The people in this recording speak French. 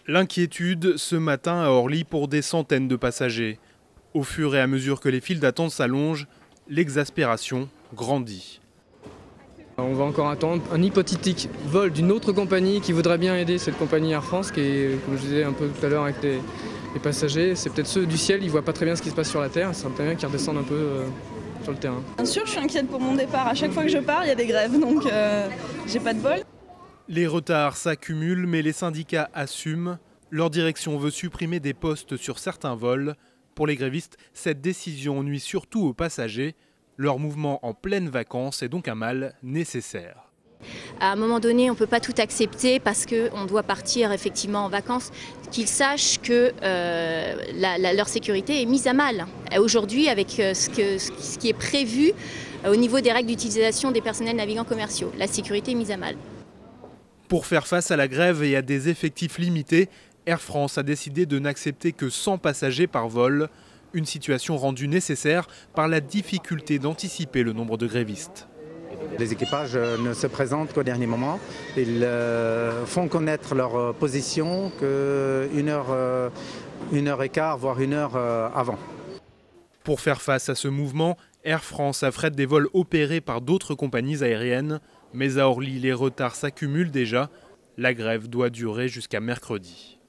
L'inquiétude ce matin à Orly pour des centaines de passagers. Au fur et à mesure que les files d'attente s'allongent, l'exaspération grandit. On va encore attendre un hypothétique vol d'une autre compagnie qui voudrait bien aider cette compagnie Air France qui est, comme je disais un peu tout à l'heure avec les passagers, c'est peut-être ceux du ciel, ils ne voient pas très bien ce qui se passe sur la terre, ça serait bien qu'ils redescendent un peu sur le terrain. Bien sûr, je suis inquiète pour mon départ. À chaque fois que je pars, il y a des grèves, donc j'ai pas de vol. Les retards s'accumulent, mais les syndicats assument. Leur direction veut supprimer des postes sur certains vols. Pour les grévistes, cette décision nuit surtout aux passagers. Leur mouvement en pleines vacances est donc un mal nécessaire. À un moment donné, on ne peut pas tout accepter parce qu'on doit partir effectivement en vacances, qu'ils sachent que leur sécurité est mise à mal. Aujourd'hui, avec ce qui est prévu au niveau des règles d'utilisation des personnels navigants commerciaux, la sécurité est mise à mal. Pour faire face à la grève et à des effectifs limités, Air France a décidé de n'accepter que 100 passagers par vol. Une situation rendue nécessaire par la difficulté d'anticiper le nombre de grévistes. Les équipages ne se présentent qu'au dernier moment. Ils font connaître leur position qu'une heure et quart, voire une heure avant. Pour faire face à ce mouvement, Air France affrète des vols opérés par d'autres compagnies aériennes. Mais à Orly, les retards s'accumulent déjà. La grève doit durer jusqu'à mercredi.